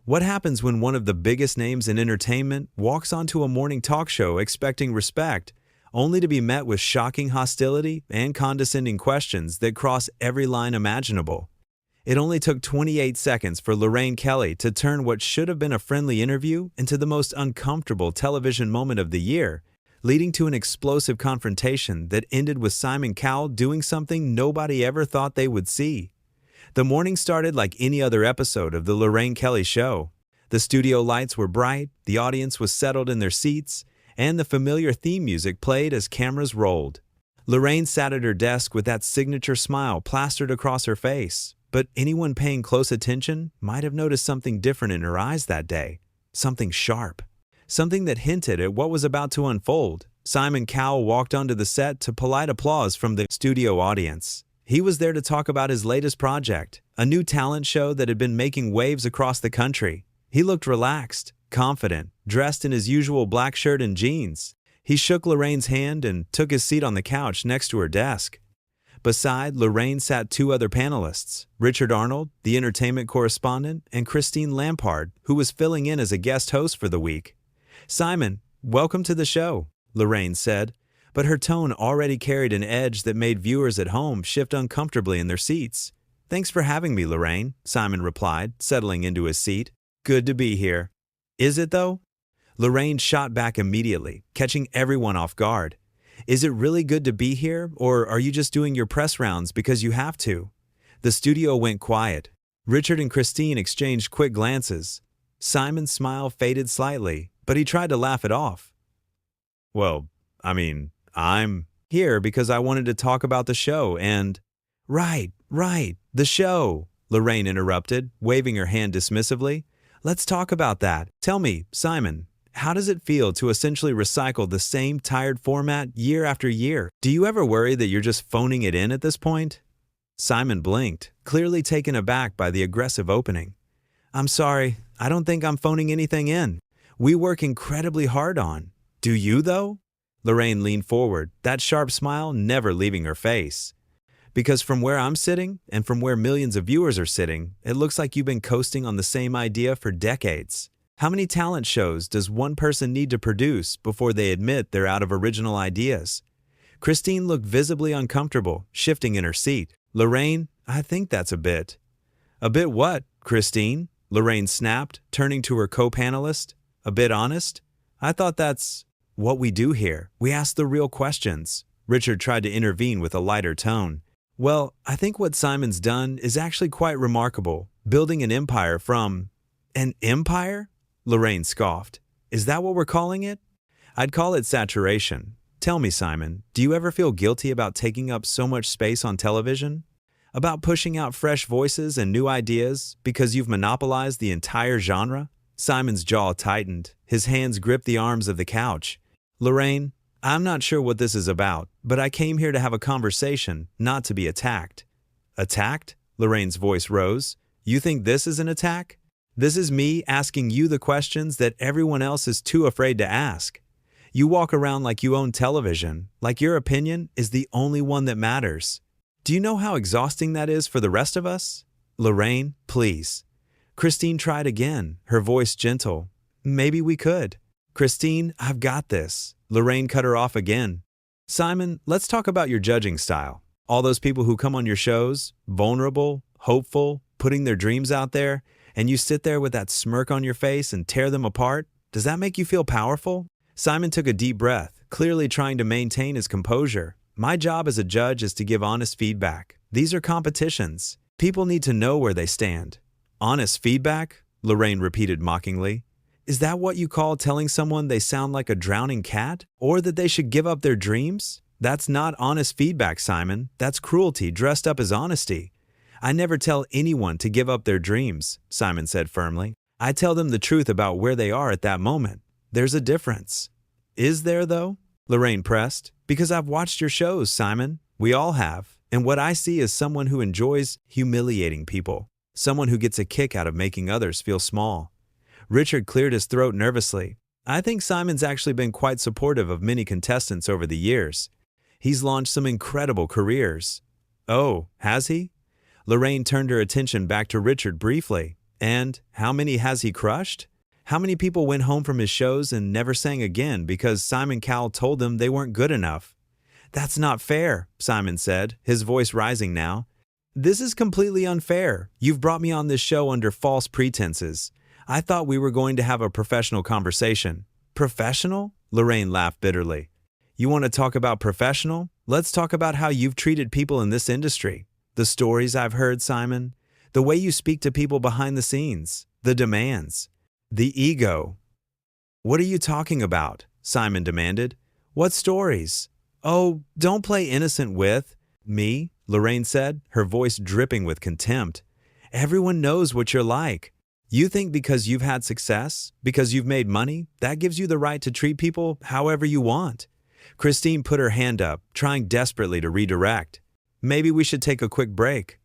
What happens when one of the biggest names in entertainment walks onto a morning talk show expecting respect, only to be met with shocking hostility and condescending questions that cross every line imaginable? It only took 28 seconds for Lorraine Kelly to turn what should have been a friendly interview into the most uncomfortable television moment of the year, leading to an explosive confrontation that ended with Simon Cowell doing something nobody ever thought they would see. The morning started like any other episode of The Lorraine Kelly Show. The studio lights were bright, the audience was settled in their seats, and the familiar theme music played as cameras rolled. Lorraine sat at her desk with that signature smile plastered across her face, but anyone paying close attention might have noticed something different in her eyes that day. Something sharp. Something that hinted at what was about to unfold. Simon Cowell walked onto the set to polite applause from the studio audience. He was there to talk about his latest project, a new talent show that had been making waves across the country. He looked relaxed, confident, dressed in his usual black shirt and jeans. He shook Lorraine's hand and took his seat on the couch next to her desk. Beside Lorraine sat two other panelists, Richard Arnold, the entertainment correspondent, and Christine Lampard, who was filling in as a guest host for the week. "Simon, welcome to the show," Lorraine said, but her tone already carried an edge that made viewers at home shift uncomfortably in their seats. "Thanks for having me, Lorraine," Simon replied, settling into his seat. "Good to be here." "Is it, though?" Lorraine shot back immediately, catching everyone off guard. "Is it really good to be here, or are you just doing your press rounds because you have to?" The studio went quiet. Richard and Christine exchanged quick glances. Simon's smile faded slightly, but he tried to laugh it off. "Well, I'm here because I wanted to talk about the show and—" Right, the show," Lorraine interrupted, waving her hand dismissively. "Let's talk about that. Tell me, Simon, how does it feel to essentially recycle the same tired format year after year? Do you ever worry that you're just phoning it in at this point?" Simon blinked, clearly taken aback by the aggressive opening. "I'm sorry, I don't think I'm phoning anything in. We work incredibly hard on. Do you, though?" Lorraine leaned forward, that sharp smile never leaving her face. "Because from where I'm sitting, and from where millions of viewers are sitting, it looks like you've been coasting on the same idea for decades. How many talent shows does one person need to produce before they admit they're out of original ideas?" Christine looked visibly uncomfortable, shifting in her seat. "Lorraine, I think that's a bit." "A bit what, Christine?" Lorraine snapped, turning to her co-panelist. "A bit honest? I thought that's what we do here. We ask the real questions." Richard tried to intervene with a lighter tone. "Well, I think what Simon's done is actually quite remarkable, building an empire from—" "An empire?" Lorraine scoffed. "Is that what we're calling it?" "I'd call it saturation. Tell me, Simon, do you ever feel guilty about taking up so much space on television? About pushing out fresh voices and new ideas because you've monopolized the entire genre?" Simon's jaw tightened. His hands gripped the arms of the couch. "Lorraine, I'm not sure what this is about, but I came here to have a conversation, not to be attacked." "Attacked?" Lorraine's voice rose. "You think this is an attack? This is me asking you the questions that everyone else is too afraid to ask. You walk around like you own television, like your opinion is the only one that matters. Do you know how exhausting that is for the rest of us? Lorraine, please." Christine tried again, her voice gentle. "Maybe we could." "Christine, I've got this." Lorraine cut her off again. "Simon, let's talk about your judging style. All those people who come on your shows, vulnerable, hopeful, putting their dreams out there, and you sit there with that smirk on your face and tear them apart. Does that make you feel powerful?" Simon took a deep breath, clearly trying to maintain his composure. "My job as a judge is to give honest feedback. These are competitions. People need to know where they stand." "Honest feedback?" Lorraine repeated mockingly. "Is that what you call telling someone they sound like a drowning cat? Or that they should give up their dreams? That's not honest feedback, Simon. That's cruelty dressed up as honesty." "I never tell anyone to give up their dreams," Simon said firmly. "I tell them the truth about where they are at that moment. There's a difference." "Is there, though?" Lorraine pressed. "Because I've watched your shows, Simon. We all have. And what I see is someone who enjoys humiliating people. Someone who gets a kick out of making others feel small." Richard cleared his throat nervously. "I think Simon's actually been quite supportive of many contestants over the years. He's launched some incredible careers." "Oh, has he?" Lorraine turned her attention back to Richard briefly. And how many has he crushed? How many people went home from his shows and never sang again because Simon Cowell told them they weren't good enough? That's not fair, Simon said, his voice rising now. This is completely unfair. You've brought me on this show under false pretenses. I thought we were going to have a professional conversation. Professional? Lorraine laughed bitterly. You want to talk about professional? Let's talk about how you've treated people in this industry. The stories I've heard, Simon. The way you speak to people behind the scenes. The demands. The ego. What are you talking about? Simon demanded. What stories? Oh, don't play innocent with me, Lorraine said, her voice dripping with contempt. Everyone knows what you're like. You think because you've had success, because you've made money, that gives you the right to treat people however you want. Christine put her hand up, trying desperately to redirect. Maybe we should take a quick break.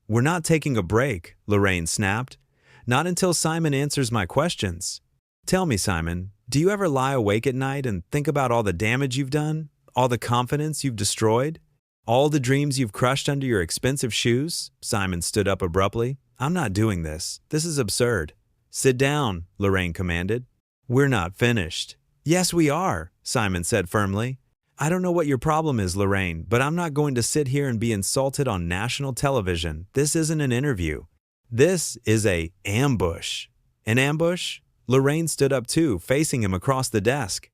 We're not taking a break, Lorraine snapped. Not until Simon answers my questions. Tell me, Simon, do you ever lie awake at night and think about all the damage you've done? All the confidence you've destroyed? All the dreams you've crushed under your expensive shoes? Simon stood up abruptly. I'm not doing this. This is absurd. Sit down, Lorraine commanded. We're not finished. Yes, we are, Simon said firmly. I don't know what your problem is, Lorraine, but I'm not going to sit here and be insulted on national television. This isn't an interview. This is an ambush. An ambush? Lorraine stood up too, facing him across the desk.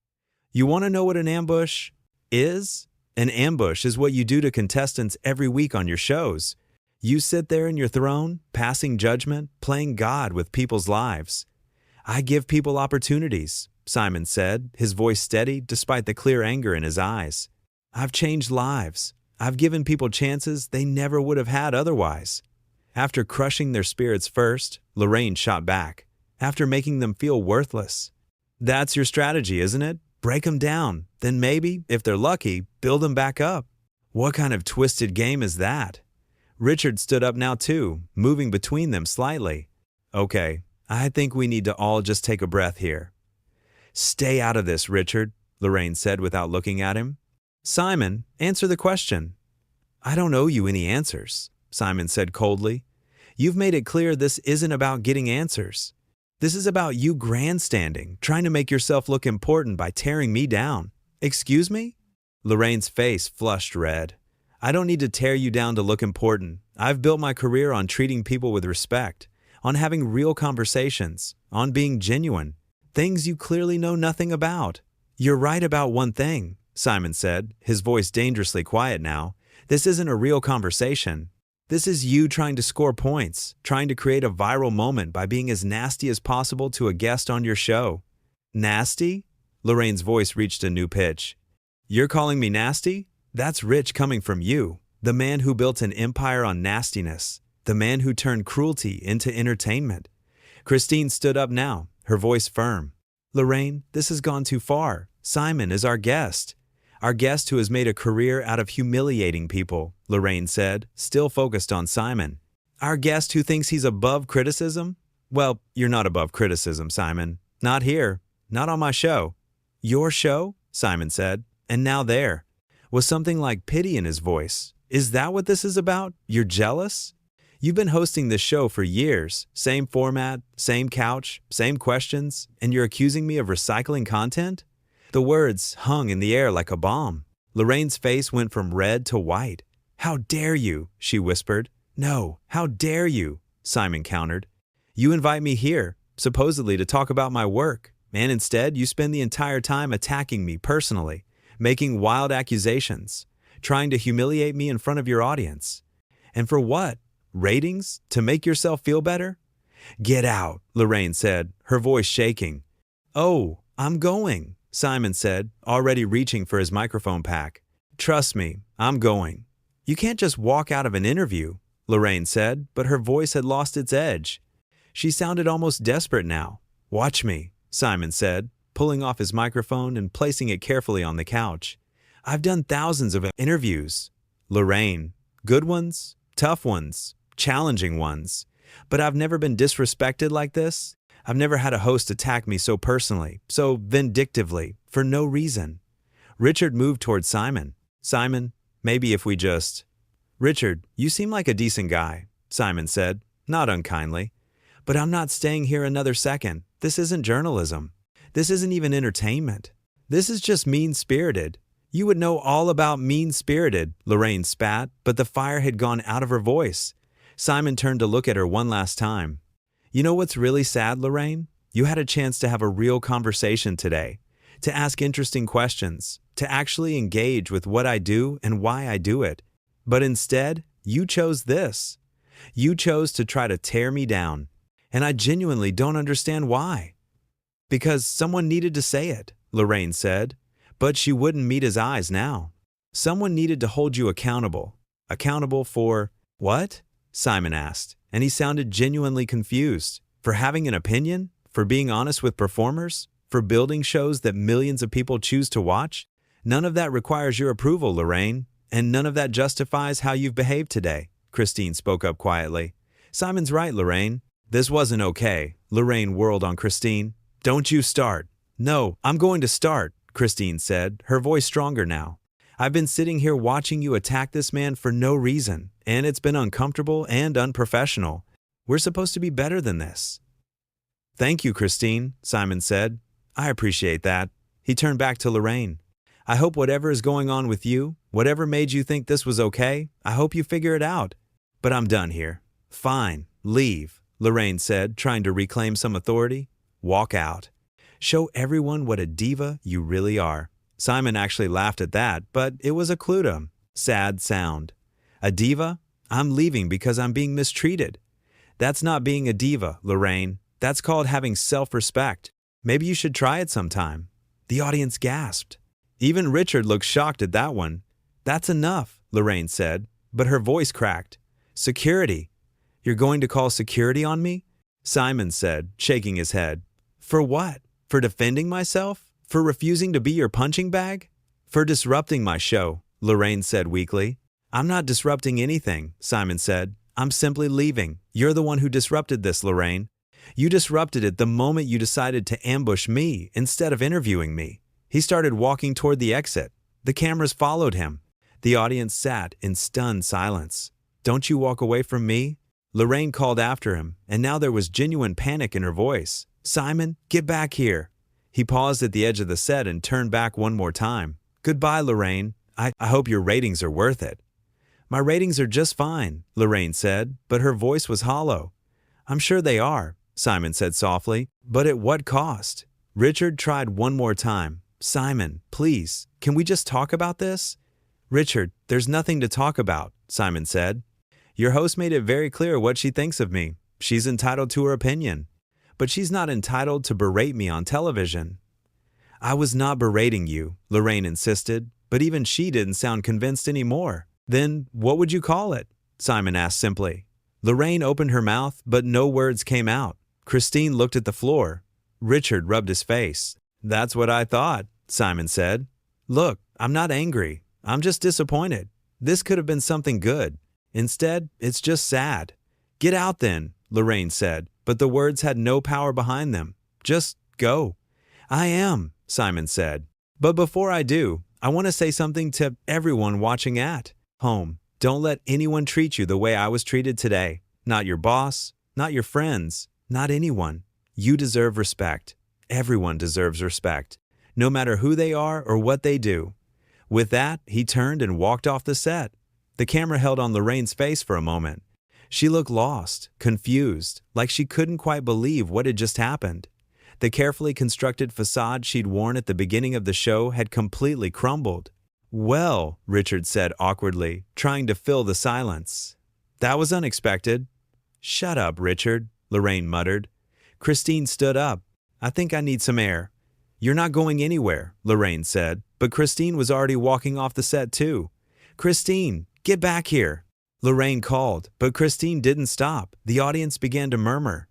You want to know what an ambush is? An ambush is what you do to contestants every week on your shows. You sit there in your throne, passing judgment, playing God with people's lives. I give people opportunities, Simon said, his voice steady despite the clear anger in his eyes. I've changed lives. I've given people chances they never would have had otherwise. After crushing their spirits first, Lorraine shot back. After making them feel worthless. That's your strategy, isn't it? Break them down. Then maybe, if they're lucky, build them back up. What kind of twisted game is that? Richard stood up now too, moving between them slightly. Okay, I think we need to all just take a breath here. Stay out of this, Richard, Lorraine said without looking at him. Simon, answer the question. I don't owe you any answers, Simon said coldly. You've made it clear this isn't about getting answers. This is about you grandstanding, trying to make yourself look important by tearing me down. Excuse me? Lorraine's face flushed red. I don't need to tear you down to look important. I've built my career on treating people with respect, on having real conversations, on being genuine. Things you clearly know nothing about. You're right about one thing, Simon said, his voice dangerously quiet now. This isn't a real conversation. This is you trying to score points, trying to create a viral moment by being as nasty as possible to a guest on your show. Nasty? Lorraine's voice reached a new pitch. You're calling me nasty? That's rich coming from you, the man who built an empire on nastiness, the man who turned cruelty into entertainment. Christine stood up now, her voice firm. Lorraine, this has gone too far. Simon is our guest. Our guest who has made a career out of humiliating people, Lorraine said, still focused on Simon. Our guest who thinks he's above criticism? Well, you're not above criticism, Simon. Not here. Not on my show. Your show? Simon said. And now there. Was something like pity in his voice. Is that what this is about? You're jealous? You've been hosting this show for years. Same format, same couch, same questions, and you're accusing me of recycling content? The words hung in the air like a bomb. Lorraine's face went from red to white. How dare you, she whispered. No, how dare you, Simon countered. You invite me here, supposedly to talk about my work, and instead you spend the entire time attacking me personally, making wild accusations, trying to humiliate me in front of your audience. And for what? Ratings? To make yourself feel better? Get out, Lorraine said, her voice shaking. Oh, I'm going, Simon said, already reaching for his microphone pack. Trust me, I'm going. You can't just walk out of an interview, Lorraine said, but her voice had lost its edge. She sounded almost desperate now. Watch me, Simon said, pulling off his microphone and placing it carefully on the couch. I've done thousands of interviews. Lorraine, good ones, tough ones, challenging ones. But I've never been disrespected like this. I've never had a host attack me so personally, so vindictively, for no reason. Richard moved toward Simon. Simon, maybe if we just... Richard, you seem like a decent guy, Simon said, not unkindly. But I'm not staying here another second. This isn't journalism. This isn't even entertainment. This is just mean-spirited. You would know all about mean-spirited, Lorraine spat, but the fire had gone out of her voice. Simon turned to look at her one last time. You know what's really sad, Lorraine? You had a chance to have a real conversation today, to ask interesting questions, to actually engage with what I do and why I do it. But instead, you chose this. You chose to try to tear me down. And I genuinely don't understand why. Because someone needed to say it, Lorraine said, but she wouldn't meet his eyes now. Someone needed to hold you accountable. Accountable for what? Simon asked, and he sounded genuinely confused. For having an opinion? For being honest with performers? For building shows that millions of people choose to watch? None of that requires your approval, Lorraine, and none of that justifies how you've behaved today, Christine spoke up quietly. Simon's right, Lorraine. This wasn't okay, Lorraine whirled on Christine. Don't you start. No, I'm going to start, Christine said, her voice stronger now. I've been sitting here watching you attack this man for no reason, and it's been uncomfortable and unprofessional. We're supposed to be better than this. Thank you, Christine, Simon said. I appreciate that. He turned back to Lorraine. I hope whatever is going on with you, whatever made you think this was okay, I hope you figure it out. But I'm done here. Fine, leave, Lorraine said, trying to reclaim some authority. Walk out. Show everyone what a diva you really are. Simon actually laughed at that, but it was a clue to him. Sad sound. A diva? I'm leaving because I'm being mistreated. That's not being a diva, Lorraine. That's called having self-respect. Maybe you should try it sometime. The audience gasped. Even Richard looked shocked at that one. That's enough, Lorraine said, but her voice cracked. Security. You're going to call security on me? Simon said, shaking his head. For what? For defending myself? For refusing to be your punching bag? For disrupting my show, Lorraine said weakly. I'm not disrupting anything, Simon said. I'm simply leaving. You're the one who disrupted this, Lorraine. You disrupted it the moment you decided to ambush me instead of interviewing me. He started walking toward the exit. The cameras followed him. The audience sat in stunned silence. Don't you walk away from me? Lorraine called after him, and now there was genuine panic in her voice. Simon, get back here. He paused at the edge of the set and turned back one more time. Goodbye, Lorraine. I hope your ratings are worth it. My ratings are just fine, Lorraine said, but her voice was hollow. I'm sure they are, Simon said softly, but at what cost? Richard tried one more time. Simon, please, can we just talk about this? Richard, there's nothing to talk about, Simon said. Your host made it very clear what she thinks of me. She's entitled to her opinion. But she's not entitled to berate me on television. I was not berating you, Lorraine insisted, but even she didn't sound convinced anymore. Then what would you call it? Simon asked simply. Lorraine opened her mouth, but no words came out. Christine looked at the floor. Richard rubbed his face. That's what I thought, Simon said. Look, I'm not angry. I'm just disappointed. This could have been something good. Instead, it's just sad. Get out then, Lorraine said, but the words had no power behind them. Just go. I am, Simon said. But before I do, I want to say something to everyone watching at home. Don't let anyone treat you the way I was treated today. Not your boss, not your friends, not anyone. You deserve respect. Everyone deserves respect, no matter who they are or what they do. With that, he turned and walked off the set. The camera held on Lorraine's face for a moment. She looked lost, confused, like she couldn't quite believe what had just happened. The carefully constructed facade she'd worn at the beginning of the show had completely crumbled. Well, Richard said awkwardly, trying to fill the silence. That was unexpected. Shut up, Richard, Lorraine muttered. Christine stood up. I think I need some air. You're not going anywhere, Lorraine said, but Christine was already walking off the set too. Christine, get back here. Lorraine called, but Christine didn't stop. The audience began to murmur.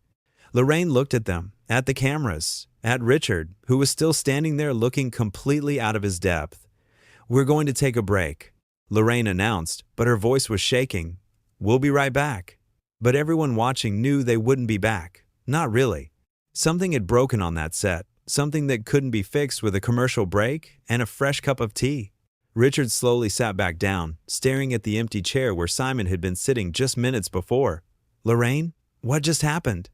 Lorraine looked at them, at the cameras, at Richard, who was still standing there looking completely out of his depth. We're going to take a break, Lorraine announced, but her voice was shaking. We'll be right back. But everyone watching knew they wouldn't be back. Not really. Something had broken on that set, something that couldn't be fixed with a commercial break and a fresh cup of tea. Richard slowly sat back down, staring at the empty chair where Simon had been sitting just minutes before. Lorraine, what just happened?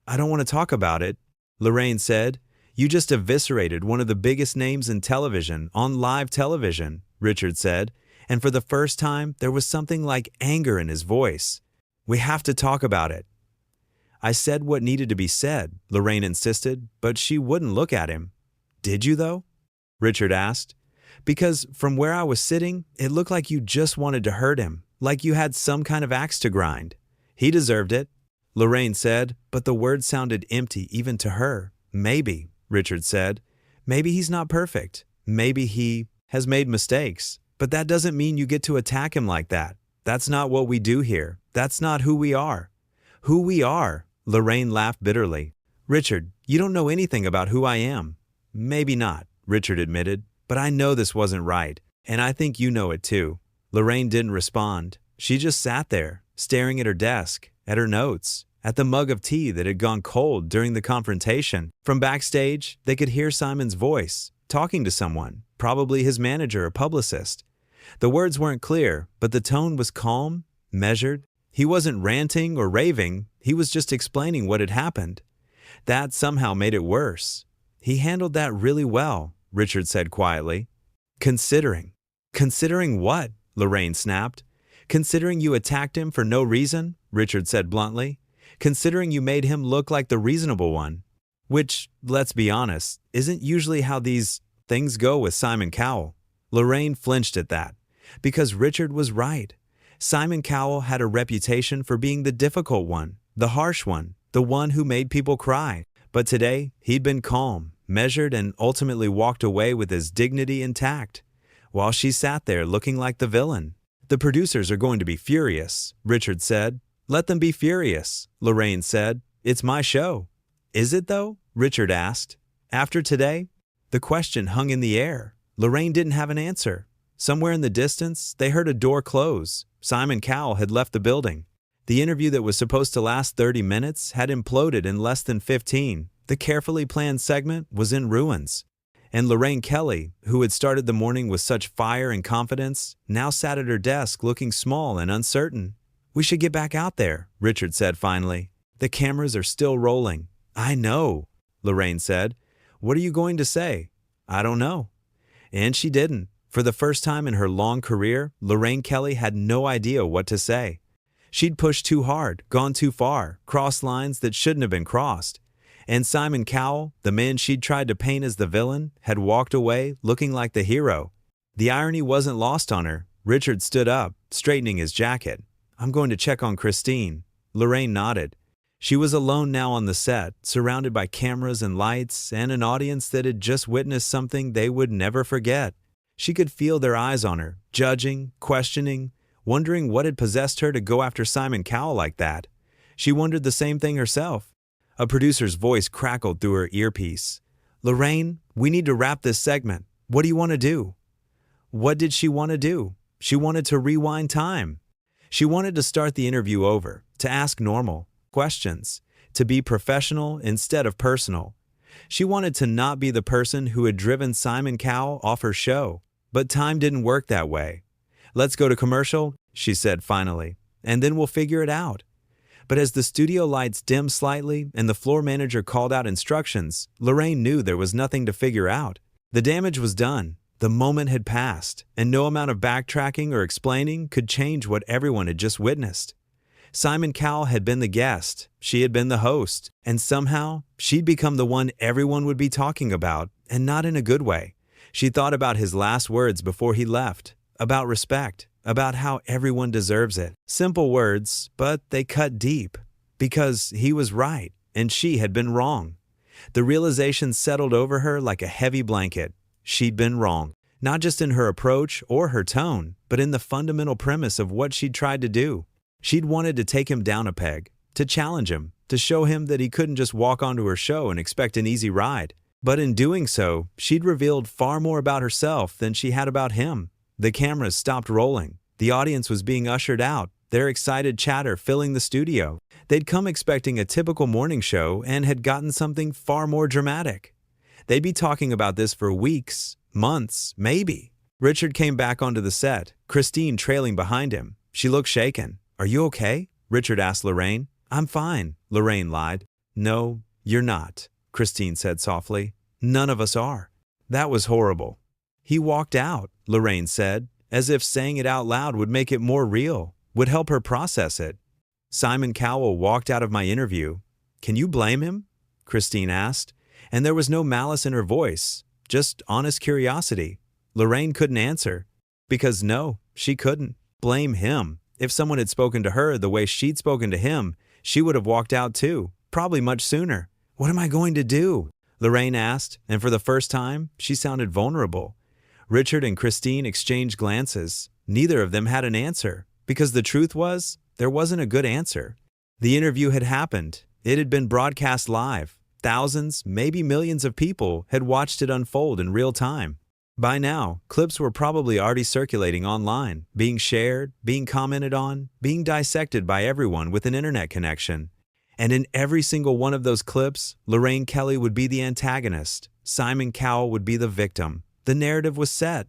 I don't want to talk about it, Lorraine said. You just eviscerated one of the biggest names in television on live television, Richard said, and for the first time there was something like anger in his voice. We have to talk about it. I said what needed to be said, Lorraine insisted, but she wouldn't look at him. Did you, though? Richard asked. Because from where I was sitting, it looked like you just wanted to hurt him, like you had some kind of axe to grind. He deserved it, Lorraine said, but the words sounded empty even to her. Maybe, Richard said. Maybe he's not perfect. Maybe he has made mistakes. But that doesn't mean you get to attack him like that. That's not what we do here. That's not who we are. Who we are, Lorraine laughed bitterly. Richard, you don't know anything about who I am. Maybe not, Richard admitted, but I know this wasn't right, and I think you know it too. Lorraine didn't respond. She just sat there, staring at her desk, at her notes, at the mug of tea that had gone cold during the confrontation. From backstage, they could hear Simon's voice, talking to someone, probably his manager or publicist. The words weren't clear, but the tone was calm, measured. He wasn't ranting or raving, he was just explaining what had happened. That somehow made it worse. He handled that really well, Richard said quietly. Considering. Considering what? Lorraine snapped. Considering you attacked him for no reason, Richard said bluntly. Considering you made him look like the reasonable one. Which, let's be honest, isn't usually how these things go with Simon Cowell. Lorraine flinched at that. Because Richard was right. Simon Cowell had a reputation for being the difficult one, the harsh one, the one who made people cry. But today, he'd been calm, measured, and ultimately walked away with his dignity intact, while she sat there looking like the villain. The producers are going to be furious, Richard said. Let them be furious, Lorraine said. It's my show. Is it though? Richard asked. After today? The question hung in the air. Lorraine didn't have an answer. Somewhere in the distance, they heard a door close. Simon Cowell had left the building. The interview that was supposed to last 30 minutes had imploded in less than 15. The carefully planned segment was in ruins. And Lorraine Kelly, who had started the morning with such fire and confidence, now sat at her desk looking small and uncertain. We should get back out there, Richard said finally. The cameras are still rolling. I know, Lorraine said. What are you going to say? I don't know. And she didn't. For the first time in her long career, Lorraine Kelly had no idea what to say. She'd pushed too hard, gone too far, crossed lines that shouldn't have been crossed. And Simon Cowell, the man she'd tried to paint as the villain, had walked away looking like the hero. The irony wasn't lost on her. Richard stood up, straightening his jacket. I'm going to check on Christine. Lorraine nodded. She was alone now on the set, surrounded by cameras and lights, and an audience that had just witnessed something they would never forget. She could feel their eyes on her, judging, questioning, wondering what had possessed her to go after Simon Cowell like that. She wondered the same thing herself. A producer's voice crackled through her earpiece. Lorraine, we need to wrap this segment. What do you want to do? What did she want to do? She wanted to rewind time. She wanted to start the interview over, to ask normal questions, to be professional instead of personal. She wanted to not be the person who had driven Simon Cowell off her show. But time didn't work that way. Let's go to commercial, she said finally, and then we'll figure it out. But as the studio lights dimmed slightly and the floor manager called out instructions, Lorraine knew there was nothing to figure out. The damage was done. The moment had passed, and no amount of backtracking or explaining could change what everyone had just witnessed. Simon Cowell had been the guest, she had been the host, and somehow she'd become the one everyone would be talking about, and not in a good way. She thought about his last words before he left, about respect, about how everyone deserves it. Simple words, but they cut deep, because he was right, and she had been wrong. The realization settled over her like a heavy blanket. She'd been wrong, not just in her approach or her tone, but in the fundamental premise of what she'd tried to do. She'd wanted to take him down a peg, to challenge him, to show him that he couldn't just walk onto her show and expect an easy ride. But in doing so, she'd revealed far more about herself than she had about him. The cameras stopped rolling. The audience was being ushered out, their excited chatter filling the studio. They'd come expecting a typical morning show and had gotten something far more dramatic. They'd be talking about this for weeks, months, maybe. Richard came back onto the set, Christine trailing behind him. She looked shaken. Are you okay? Richard asked Lorraine. I'm fine, Lorraine lied. "No, you're not," Christine said softly. "None of us are." "That was horrible." "He walked out," Lorraine said, as if saying it out loud would make it more real, would help her process it. "Simon Cowell walked out of my interview. Can you blame him?" Christine asked, and there was no malice in her voice, just honest curiosity. Lorraine couldn't answer, because no, she couldn't blame him. If someone had spoken to her the way she'd spoken to him, she would have walked out too, probably much sooner. "What am I going to do?" Lorraine asked, and for the first time, she sounded vulnerable. Richard and Christine exchanged glances. Neither of them had an answer, because the truth was, there wasn't a good answer. The interview had happened. It had been broadcast live. Thousands, maybe millions of people had watched it unfold in real time. By now, clips were probably already circulating online, being shared, being commented on, being dissected by everyone with an internet connection. And in every single one of those clips, Lorraine Kelly would be the antagonist. Simon Cowell would be the victim. The narrative was set.